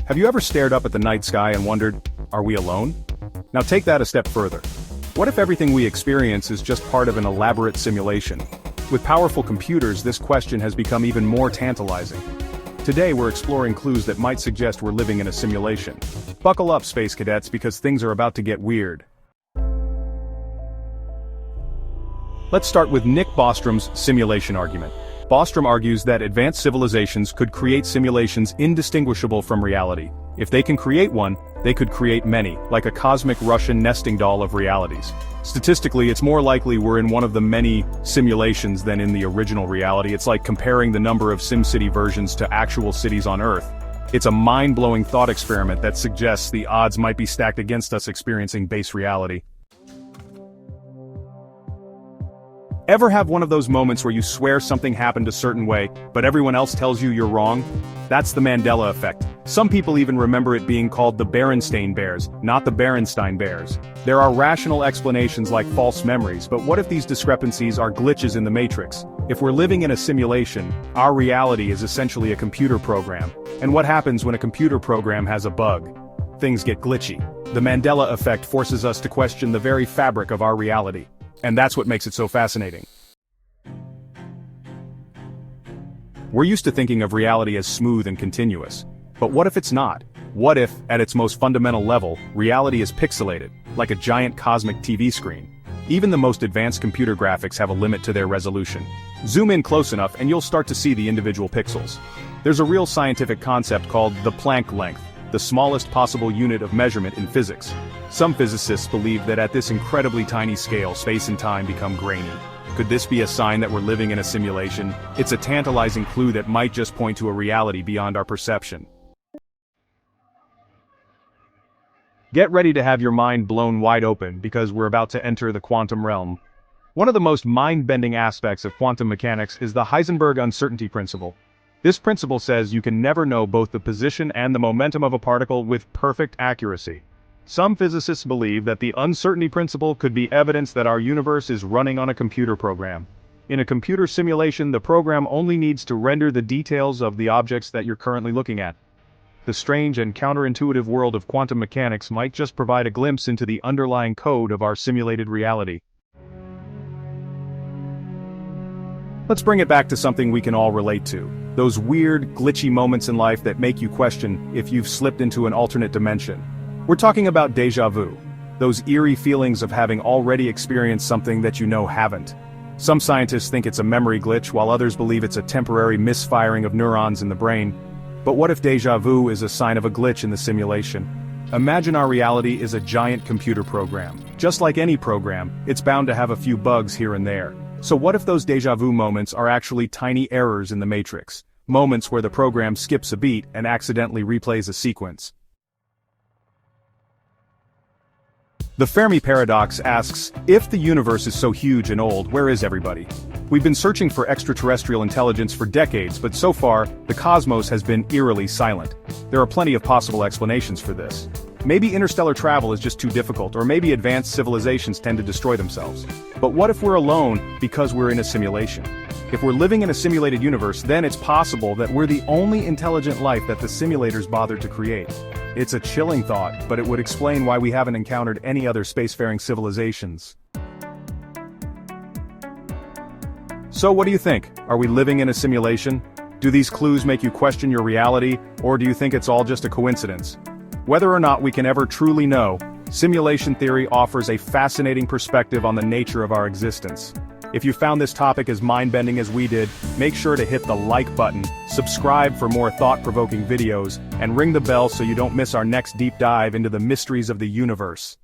Have you ever stared up at the night sky and wondered, are we alone? Now take that a step further. What if everything we experience is just part of an elaborate simulation? With powerful computers, this question has become even more tantalizing. Today we're exploring clues that might suggest we're living in a simulation. Buckle up, space cadets, because things are about to get weird. Let's start with Nick Bostrom's simulation argument. Bostrom argues that advanced civilizations could create simulations indistinguishable from reality. If they can create one, they could create many, like a cosmic Russian nesting doll of realities. Statistically, it's more likely we're in one of the many simulations than in the original reality. It's like comparing the number of SimCity versions to actual cities on Earth. It's a mind-blowing thought experiment that suggests the odds might be stacked against us experiencing base reality. Ever have one of those moments where you swear something happened a certain way, but everyone else tells you you're wrong? That's the Mandela Effect. Some people even remember it being called the Berenstain Bears, not the Berenstain Bears. There are rational explanations like false memories, but what if these discrepancies are glitches in the matrix? If we're living in a simulation, our reality is essentially a computer program. And what happens when a computer program has a bug? Things get glitchy. The Mandela Effect forces us to question the very fabric of our reality. And that's what makes it so fascinating. We're used to thinking of reality as smooth and continuous. But what if it's not? What if, at its most fundamental level, reality is pixelated, like a giant cosmic TV screen? Even the most advanced computer graphics have a limit to their resolution. Zoom in close enough and you'll start to see the individual pixels. There's a real scientific concept called the Planck length, the smallest possible unit of measurement in physics. Some physicists believe that at this incredibly tiny scale, space and time become grainy. Could this be a sign that we're living in a simulation? It's a tantalizing clue that might just point to a reality beyond our perception. Get ready to have your mind blown wide open because we're about to enter the quantum realm. One of the most mind-bending aspects of quantum mechanics is the Heisenberg uncertainty principle. This principle says you can never know both the position and the momentum of a particle with perfect accuracy. Some physicists believe that the uncertainty principle could be evidence that our universe is running on a computer program. In a computer simulation, the program only needs to render the details of the objects that you're currently looking at. The strange and counterintuitive world of quantum mechanics might just provide a glimpse into the underlying code of our simulated reality. Let's bring it back to something we can all relate to. Those weird, glitchy moments in life that make you question if you've slipped into an alternate dimension. We're talking about déjà vu. Those eerie feelings of having already experienced something that you know haven't. Some scientists think it's a memory glitch, while others believe it's a temporary misfiring of neurons in the brain. But what if déjà vu is a sign of a glitch in the simulation? Imagine our reality is a giant computer program. Just like any program, it's bound to have a few bugs here and there. So what if those déjà vu moments are actually tiny errors in the matrix? Moments where the program skips a beat and accidentally replays a sequence. The Fermi paradox asks, if the universe is so huge and old, where is everybody? We've been searching for extraterrestrial intelligence for decades, but so far, the cosmos has been eerily silent. There are plenty of possible explanations for this. Maybe interstellar travel is just too difficult, or maybe advanced civilizations tend to destroy themselves. But what if we're alone because we're in a simulation? If we're living in a simulated universe, then it's possible that we're the only intelligent life that the simulators bothered to create. It's a chilling thought, but it would explain why we haven't encountered any other spacefaring civilizations. So what do you think? Are we living in a simulation? Do these clues make you question your reality, or do you think it's all just a coincidence? Whether or not we can ever truly know, simulation theory offers a fascinating perspective on the nature of our existence. If you found this topic as mind-bending as we did, make sure to hit the like button, subscribe for more thought-provoking videos, and ring the bell so you don't miss our next deep dive into the mysteries of the universe.